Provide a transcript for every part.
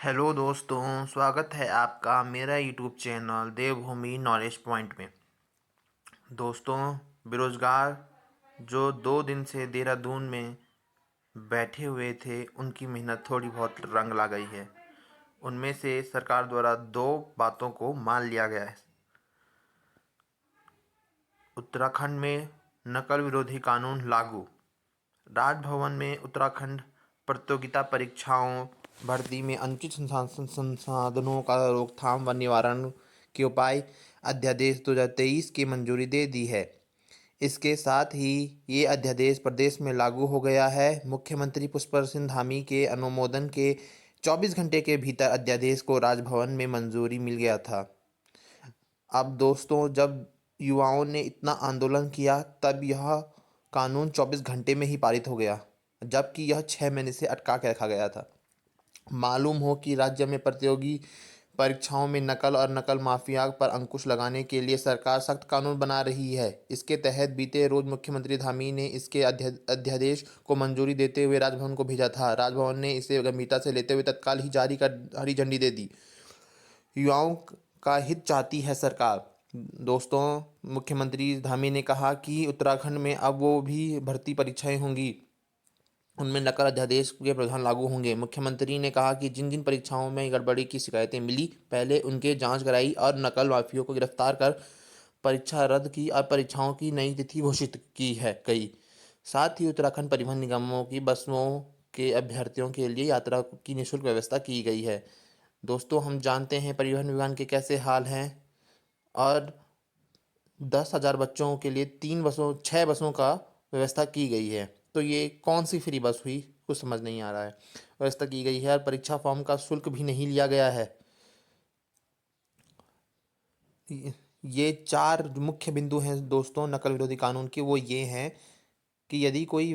Hello दोस्तों, स्वागत है आपका मेरा यूट्यूब चैनल देवभूमि नॉलेज पॉइंट में। दोस्तों, बेरोजगार जो 2 दिन से देहरादून में बैठे हुए थे, उनकी मेहनत थोड़ी बहुत रंग ला गई है। उनमें से सरकार द्वारा 2 बातों को मान लिया गया है। उत्तराखंड में नकल विरोधी कानून लागू। राजभवन में उत्तराखंड प्रतियोगिता परीक्षाओं भर्ती में अनुचित संसाधनों का रोकथाम व निवारण के उपाय अध्यादेश 2023 की मंजूरी दे दी है। इसके साथ ही ये अध्यादेश प्रदेश में लागू हो गया है। मुख्यमंत्री पुष्कर सिंह धामी के अनुमोदन के 24 घंटे के भीतर अध्यादेश को राजभवन में मंजूरी मिल गया था। अब दोस्तों, जब युवाओं ने इतना आंदोलन किया तब यह कानून 24 घंटे में ही पारित हो गया, जबकि यह 6 महीने से अटका के रखा गया था। मालूम हो कि राज्य में प्रतियोगी परीक्षाओं में नकल और नकल माफिया पर अंकुश लगाने के लिए सरकार सख्त कानून बना रही है। इसके तहत बीते रोज मुख्यमंत्री धामी ने इसके अध्यादेश को मंजूरी देते हुए राजभवन को भेजा था। राजभवन ने इसे गंभीरता से लेते हुए तत्काल ही जारी कर हरी झंडी दे दी। युवाओं का हित चाहती है सरकार। दोस्तों, मुख्यमंत्री धामी ने कहा कि उत्तराखंड में अब वो भी भर्ती परीक्षाएं होंगी, उनमें नकल अध्यादेश के प्रावधान लागू होंगे। मुख्यमंत्री ने कहा कि जिन जिन परीक्षाओं में गड़बड़ी की शिकायतें मिली, पहले उनके जांच कराई और नकल माफियों को गिरफ्तार कर परीक्षा रद्द की और परीक्षाओं की नई तिथि घोषित की है गई। साथ ही उत्तराखंड परिवहन निगमों की बसों के अभ्यर्थियों के लिए यात्रा की निःशुल्क व्यवस्था की गई है। दोस्तों, हम जानते हैं परिवहन विभाग के कैसे हाल हैं, और 10,000 बच्चों के लिए 6 बसों का व्यवस्था की गई है। तो ये कौन सी फ्री बस हुई, कुछ समझ नहीं आ रहा है। व्यवस्था की गई है और परीक्षा फॉर्म का शुल्क भी नहीं लिया गया है। ये 4 जो मुख्य बिंदु हैं दोस्तों नकल विरोधी कानून के, वो ये हैं कि यदि कोई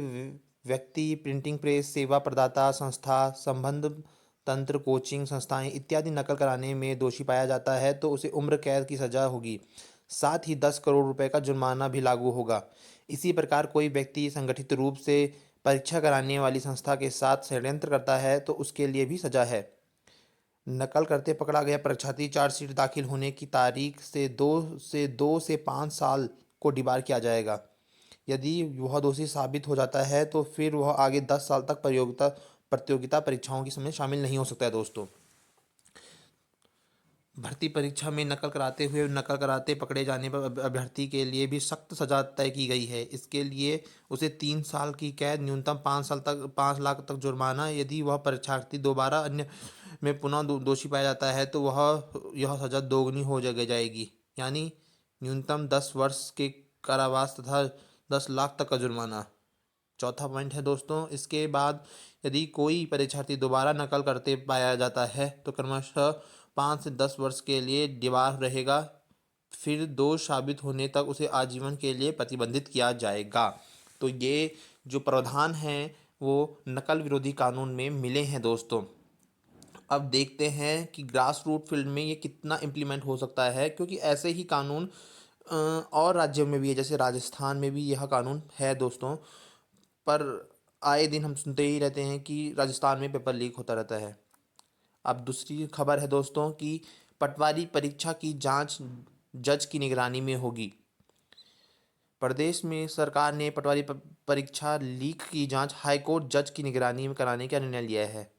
व्यक्ति प्रिंटिंग प्रेस, सेवा प्रदाता संस्था, संबंध तंत्र, कोचिंग संस्थाएं इत्यादि नकल कराने में दोषी पाया जाता है तो उसे उम्र कैद की सजा होगी। साथ ही 10 करोड़ रुपए का जुर्माना भी लागू होगा। इसी प्रकार कोई व्यक्ति संगठित रूप से परीक्षा कराने वाली संस्था के साथ षड्यंत्र करता है तो उसके लिए भी सजा है। नकल करते पकड़ा गया परीक्षार्थी चार्जशीट दाखिल होने की तारीख से 2 से 5 साल को डिबार किया जाएगा। यदि वह दोषी साबित हो जाता है तो फिर वह आगे 10 साल तक प्रतियोगिता परीक्षाओं की समय शामिल नहीं हो सकता है। दोस्तों, भर्ती परीक्षा में नकल कराते पकड़े जाने पर अभ्यर्थी के लिए भी सख्त सजा तय की गई है। इसके लिए उसे 3 साल की कैद, न्यूनतम 5 लाख तक जुर्माना। यदि वह परीक्षार्थी दोबारा अन्य में पुनः दोषी पाया जाता है तो यह सजा दोगुनी हो जाएगी, यानी न्यूनतम 10 वर्ष के कारावास तथा 10 लाख तक का जुर्माना। चौथा पॉइंट है दोस्तों, इसके बाद यदि कोई परीक्षार्थी दोबारा नकल करते पाया जाता है तो क्रमशः 5 से 10 वर्ष के लिए दीवार रहेगा। फिर दोष साबित होने तक उसे आजीवन के लिए प्रतिबंधित किया जाएगा। तो ये जो प्रावधान हैं वो नकल विरोधी कानून में मिले हैं दोस्तों। अब देखते हैं कि ग्रास रूट फील्ड में ये कितना इम्प्लीमेंट हो सकता है, क्योंकि ऐसे ही कानून और राज्यों में भी है, जैसे राजस्थान में भी यह कानून है दोस्तों। पर आए दिन हम सुनते ही रहते हैं कि राजस्थान में पेपर लीक होता रहता है। अब दूसरी खबर है दोस्तों कि पटवारी परीक्षा की जांच जज की निगरानी में होगी। प्रदेश में सरकार ने पटवारी परीक्षा लीक की जांच हाईकोर्ट जज की निगरानी में कराने का निर्णय लिया है।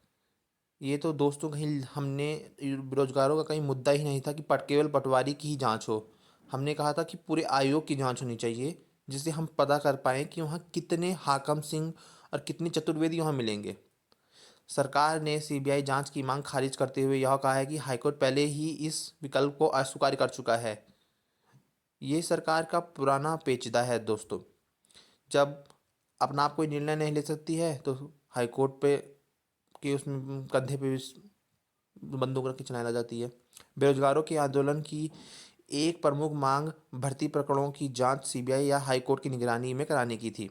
ये तो दोस्तों कहीं हमने बेरोजगारों का कहीं मुद्दा ही नहीं था कि केवल पटवारी की ही जांच हो। हमने कहा था कि पूरे आयोग की जांच होनी चाहिए, जिससे हम पता कर पाएँ कि वहाँ कितने हाकम सिंह और कितने चतुर्वेदी वहाँ मिलेंगे। सरकार ने सीबीआई जांच की मांग खारिज करते हुए यह कहा है कि हाईकोर्ट पहले ही इस विकल्प को अस्वीकार कर चुका है। ये सरकार का पुराना पेचीदा है दोस्तों। जब अपना आप कोई निर्णय नहीं ले सकती है तो हाईकोर्ट पे के उसमें कंधे पे बंदूक रख के चलाने लग जाती है। बेरोजगारों के आंदोलन की एक प्रमुख मांग भर्ती प्रकरणों की जांच सीबीआई या हाईकोर्ट की निगरानी में कराने की थी।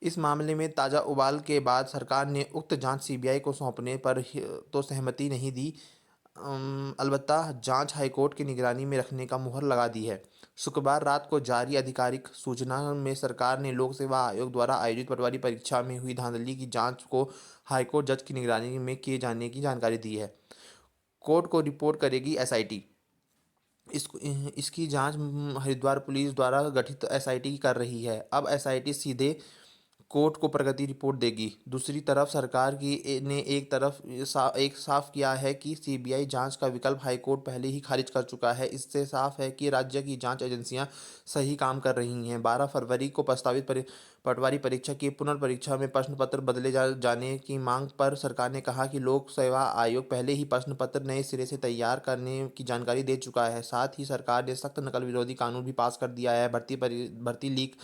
इस मामले में ताज़ा उबाल के बाद सरकार ने उक्त जांच सीबीआई को सौंपने पर तो सहमति नहीं दी, अलबत्ता जांच हाईकोर्ट की निगरानी में रखने का मुहर लगा दी है। शुक्रवार रात को जारी आधिकारिक सूचना में सरकार ने लोक सेवा आयोग द्वारा आयोजित पटवारी परीक्षा में हुई धांधली की जांच को हाईकोर्ट जज की निगरानी में किए जाने की जानकारी दी है। कोर्ट को रिपोर्ट करेगी एसआईटी। इसको इसकी जांच हरिद्वार पुलिस द्वारा गठित एसआईटी कर रही है। अब एसआईटी सीधे कोर्ट को प्रगति रिपोर्ट देगी। दूसरी तरफ सरकार ने एक साफ किया है कि सीबीआई जांच का विकल्प हाईकोर्ट पहले ही खारिज कर चुका है। इससे साफ है कि राज्य की जांच एजेंसियां सही काम कर रही हैं। 12 फरवरी को प्रस्तावित पटवारी परीक्षा की पुनर्परीक्षा में प्रश्न पत्र बदले जाने की मांग पर सरकार ने कहा कि लोक सेवा आयोग पहले ही प्रश्न पत्र नए सिरे से तैयार करने की जानकारी दे चुका है। साथ ही सरकार ने सख्त नकल विरोधी कानून भी पास कर दिया है। भर्ती लीक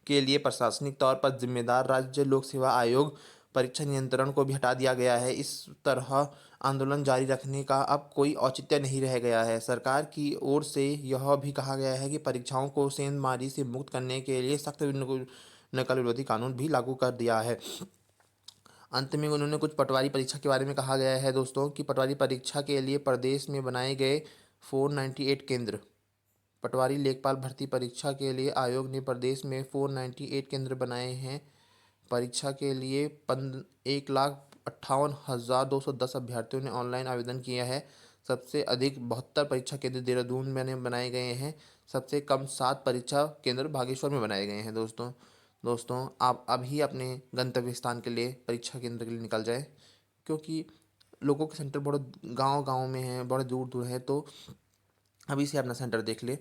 के लिए प्रशासनिक तौर पर जिम्मेदार राज्य लोक सेवा आयोग परीक्षा नियंत्रण को भी हटा दिया गया है। इस तरह आंदोलन जारी रखने का अब कोई औचित्य नहीं रह गया है। सरकार की ओर से यह भी कहा गया है कि परीक्षाओं को सेंधमारी से मुक्त करने के लिए सख्त नकल विरोधी कानून भी लागू कर दिया है। अंत में उन्होंने कुछ पटवारी परीक्षा के बारे में कहा गया है दोस्तों कि पटवारी परीक्षा के लिए प्रदेश में बनाए गए 498 केंद्र। पटवारी लेखपाल भर्ती परीक्षा के लिए आयोग ने प्रदेश में 498 केंद्र बनाए हैं। परीक्षा के लिए 1,58,210 अभ्यर्थियों ने ऑनलाइन आवेदन किया है। सबसे अधिक 72 परीक्षा केंद्र देहरादून में बनाए गए हैं। सबसे कम 7 परीक्षा केंद्र बागेश्वर में बनाए गए हैं। दोस्तों आप अभी अपने गंतव्य स्थान के लिए परीक्षा केंद्र के लिए निकल जाएं, क्योंकि लोगों के सेंटर बड़े गांव गांव में हैं, बड़े दूर दूर हैं। तो अभी से अपना सेंटर देख ले।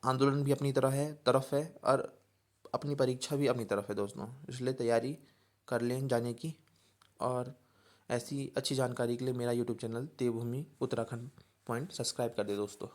आंदोलन भी अपनी तरफ है और अपनी परीक्षा भी अपनी तरफ है दोस्तों, इसलिए तैयारी कर लें जाने की। और ऐसी अच्छी जानकारी के लिए मेरा यूट्यूब चैनल देवभूमि उत्तराखंड पॉइंट सब्सक्राइब कर दे दोस्तों।